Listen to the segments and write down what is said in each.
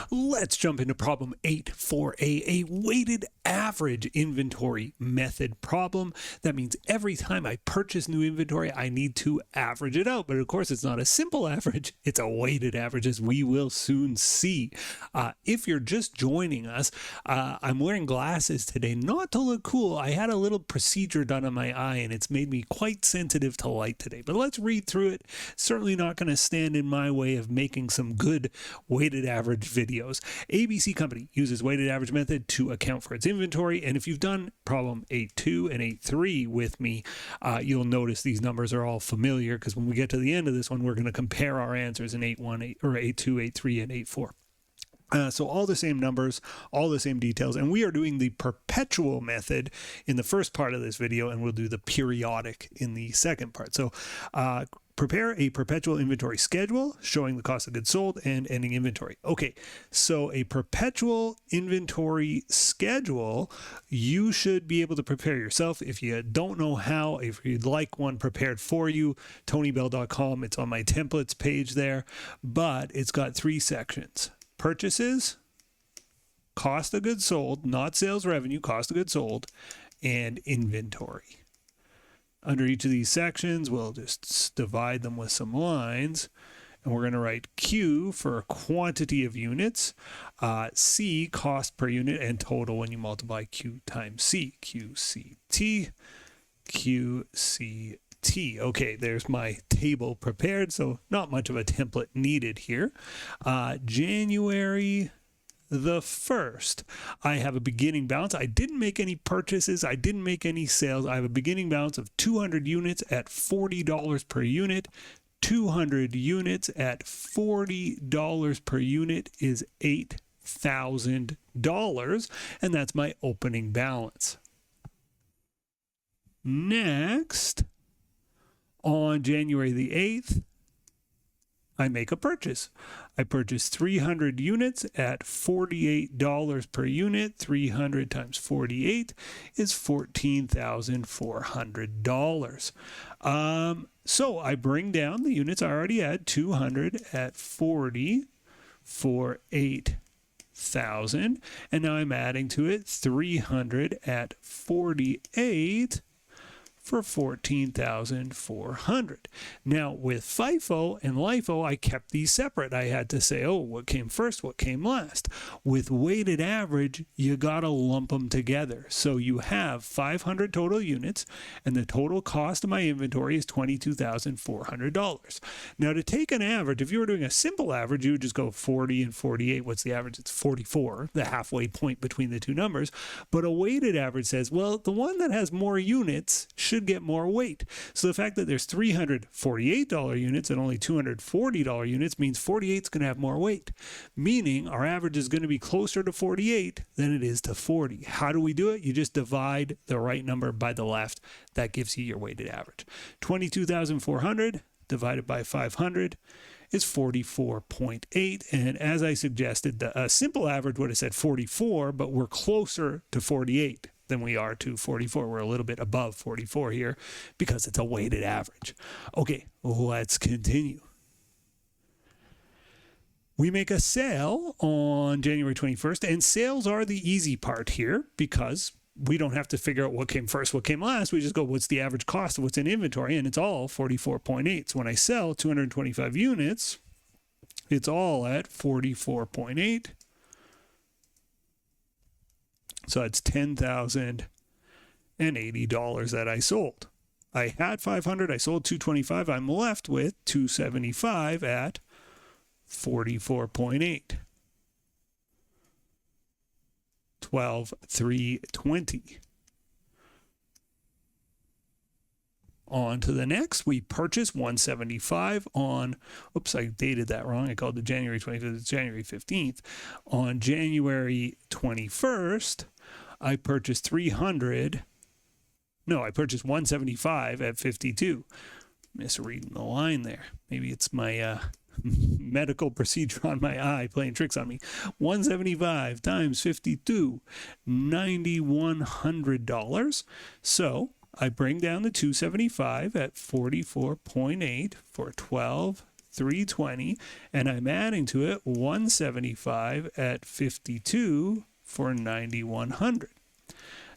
Let's jump into problem 8 for a weighted average inventory method problem. That means every time I purchase new inventory, I need to average it out. But of course, it's not a simple average. It's a weighted average, as we will soon see. If you're just joining us, I'm wearing glasses today, not to look cool. I had a little procedure done on my eye, and it's made me quite sensitive to light today. But let's read through it. Certainly not going to stand in my way of making some good weighted average videos. ABC Company uses weighted average method to account for its inventory, and if you've done problem 8.2 and 8.3 with me, you'll notice these numbers are all familiar, because when we get to the end of this one, we're going to compare our answers in 8.1, or 8.2, 8.3, and 8.4. So all the same numbers, all the same details, and we are doing the perpetual method in the first part of this video, and we'll do the periodic in the second part. So prepare a perpetual inventory schedule showing the cost of goods sold and ending inventory. Okay, so a perpetual inventory schedule, you should be able to prepare yourself. If you don't know how, if you'd like one prepared for you, tonybell.com, it's on my templates page there, but it's got 3 sections. Purchases, cost of goods sold, not sales revenue, cost of goods sold, and inventory. Under each of these sections, we'll just divide them with some lines, and we're going to write Q for quantity of units, C, cost per unit, and total when you multiply Q times C, QCT, QCT. Okay, there's my table prepared, so not much of a template needed here. January the 1st, I have a beginning balance. I didn't make any purchases. I didn't make any sales. I have a beginning balance of 200 units at $40 per unit. 200 units at $40 per unit is $8,000, and that's my opening balance. Next, on January the 8th, I make a purchase. I purchase 300 units at $48 per unit. 300 times 48 is $14,400. So I bring down the units I already had, 200 at 40 for 8,000. And now I'm adding to it 300 at 48 for $14,400. Now with FIFO and LIFO, I kept these separate. I had to say, oh, what came first, what came last. With weighted average, you gotta lump them together. So you have 500 total units, and the total cost of my inventory is $22,400. Now to take an average, if you were doing a simple average, you would just go 40 and 48. What's the average? It's 44, the halfway point between the two numbers. But a weighted average says, well, the one that has more units should get more weight. So the fact that there's $348 units and only $240 units means 48 is going to have more weight, meaning our average is going to be closer to 48 than it is to 40. How do we do it? You just divide the right number by the left. That gives you your weighted average. 22,400 divided by 500 is 44.8. And as I suggested, a simple average would have said 44, but we're closer to 48 than we are to 44. We're a little bit above 44 here because it's a weighted average. Okay, let's continue. We make a sale on January 21st, and sales are the easy part here because we don't have to figure out what came first, what came last. We just go, what's the average cost of what's in inventory? And it's all 44.8. So when I sell 225 units, it's all at 44.8. So it's $10,080 that I sold. I had 500, I sold 225. I'm left with 275 at 44.8. 12,320. On to the next. We purchase 175 on, oops, I dated that wrong. I called it January 25th. It's January 15th. On January 21st, I purchased 300. No, I purchased 175 at 52. Misreading the line there. Maybe it's my medical procedure on my eye playing tricks on me. 175 times 52, $9,100. So I bring down the 275 at 44.8 for 12,320. 320, and I'm adding to it 175 at 52 for 9,100.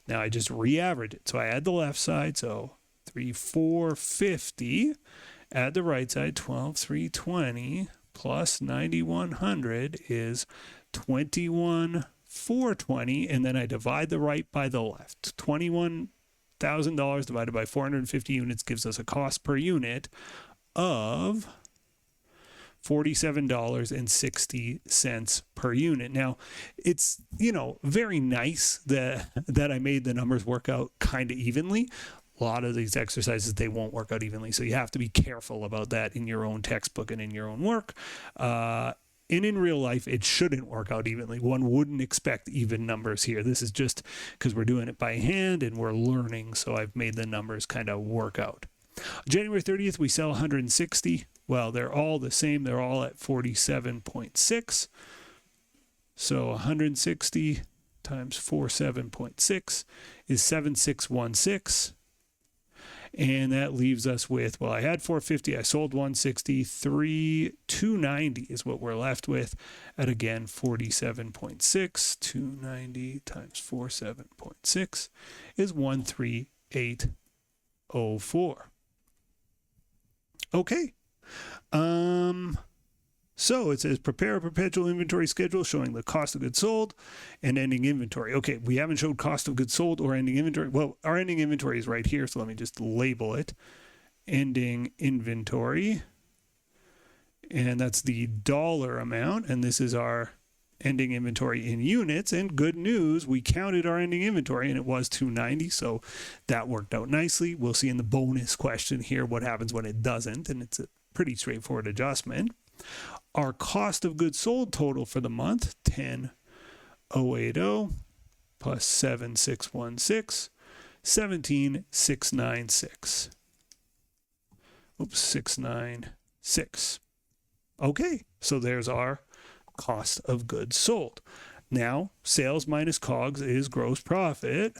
Now I just re-average it. So I add the left side, so 3,450. Add the right side, 12,320 plus 9,100 is 21,420, and then I divide the right by the left. $21,000 divided by 450 units gives us a cost per unit of $47.60 per unit. Now, it's, very nice that I made the numbers work out kind of evenly. A lot of these exercises, they won't work out evenly, so you have to be careful about that in your own textbook and in your own work. And in real life, it shouldn't work out evenly. One wouldn't expect even numbers here. This is just because we're doing it by hand and we're learning, so I've made the numbers kind of work out. January 30th, we sell 160. Well, they're all the same. They're all at 47.6. So 160 times 47.6 is 7616. And that leaves us with, well, I had 450, I sold 160, 290 is what we're left with at, again, 47.6. 290 times 47.6 is 13804. Okay. So it says prepare a perpetual inventory schedule showing the cost of goods sold and ending inventory. Okay, we haven't showed cost of goods sold or ending inventory. Well, our ending inventory is right here, so let me just label it. Ending inventory. And that's the dollar amount, and this is our ending inventory in units. And good news, we counted our ending inventory and it was 290, so that worked out nicely. We'll see in the bonus question here what happens when it doesn't, and it's a pretty straightforward adjustment. Our cost of goods sold total for the month, 10,080 plus 7,616, 17,696. Oops, 696. Okay, so there's our cost of goods sold. Now, sales minus COGS is gross profit.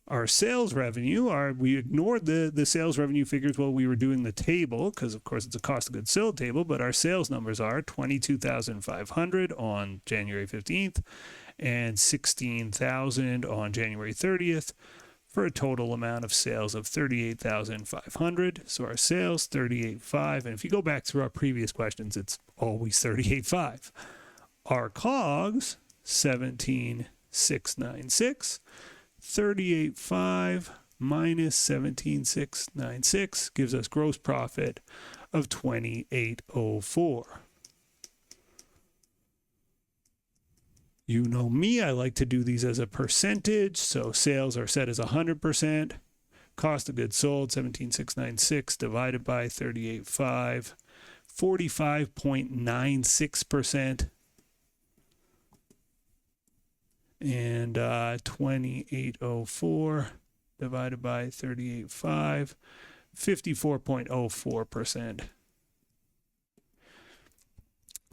Our sales revenue, we ignored the sales revenue figures while we were doing the table, because of course it's a cost of goods sold table, but our sales numbers are 22,500 on January 15th and 16,000 on January 30th for a total amount of sales of 38,500. So our sales, 38,500. And if you go back through our previous questions, it's always 38,500. Our COGS, 17,696. 38,500 minus 17,696 gives us gross profit of 2,804. You know me, I like to do these as a percentage. So sales are set as 100%. Cost of goods sold, 17,696 divided by 38,500, 45.96%. And 2,804 divided by 38,500, 54.04%.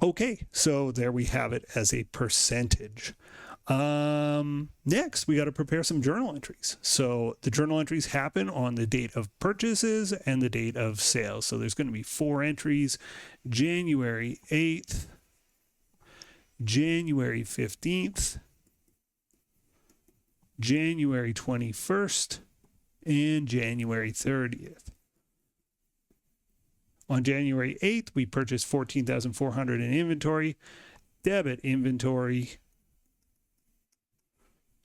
Okay, so there we have it as a percentage. Next, we got to prepare some journal entries. So the journal entries happen on the date of purchases and the date of sales. So there's going to be 4 entries: January 8th, January 15th, January 21st, and January 30th. On January 8th, we purchased 14,400 in inventory. Debit inventory,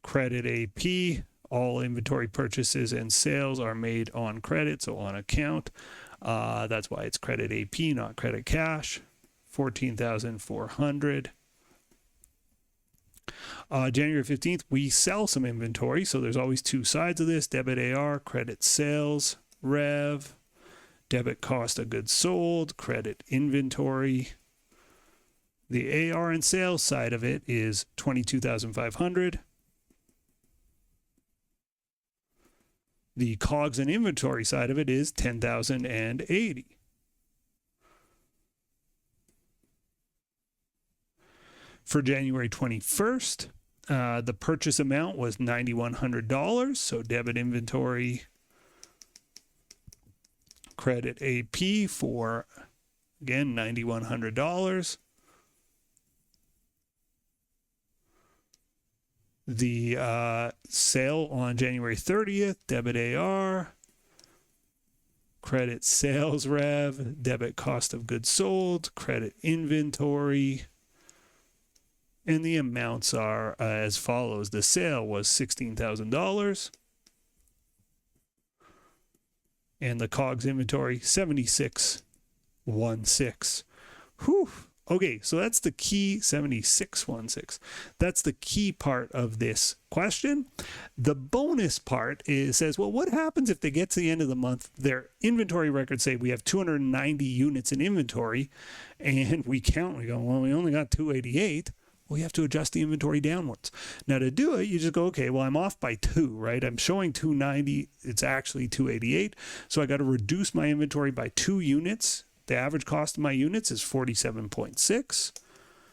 credit AP. All inventory purchases and sales are made on credit, so on account. That's why it's credit AP, not credit cash. 14,400. January 15th, we sell some inventory, so there's always 2 sides of this: debit AR, credit sales rev, debit cost of goods sold, credit inventory. The AR and sales side of it is 22,500. The COGS and inventory side of it is 10,080. For January 21st, the purchase amount was $9,100. So debit inventory, credit AP for Again, $9,100. The sale on January 30th, debit AR, credit sales rev, debit cost of goods sold, credit inventory. And the amounts are as follows. The sale was $16,000. And the COGS inventory, 7616. Whew. Okay, so that's the key, 7616. That's the key part of this question. The bonus part says, well, what happens if they get to the end of the month, their inventory records say we have 290 units in inventory, and we count, we go, well, we only got 288. Well, you have to adjust the inventory downwards. Now, to do it, you just go, okay, well, I'm off by 2, right? I'm showing 290. It's actually 288. So I got to reduce my inventory by 2 units. The average cost of my units is 47.6.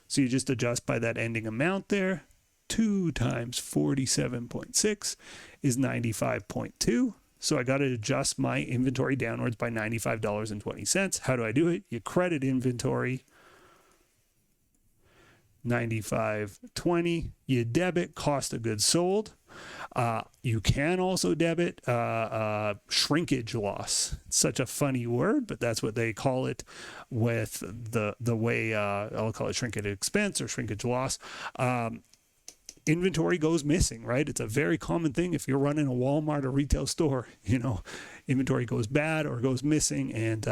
So you just adjust by that ending amount there. 2 times 47.6 is 95.2. So I got to adjust my inventory downwards by $95.20. How do I do it? You credit inventory, $95.20. You debit cost of goods sold. You can also debit shrinkage loss. It's such a funny word, but that's what they call it with the way I'll call it shrinkage expense or shrinkage loss. Inventory goes missing, right? It's a very common thing if you're running a Walmart or retail store, you know, inventory goes bad or goes missing, and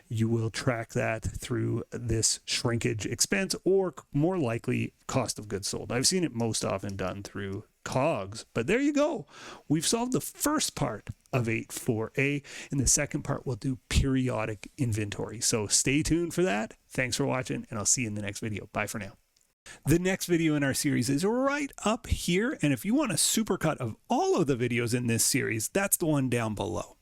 you will track that through this shrinkage expense, or more likely cost of goods sold. I've seen it most often done through COGS, but there you go. We've solved the first part of 8.4a. In the second part, we'll do periodic inventory. So stay tuned for that. Thanks for watching, and I'll see you in the next video. Bye for now. The next video in our series is right up here, and if you want a supercut of all of the videos in this series, that's the one down below.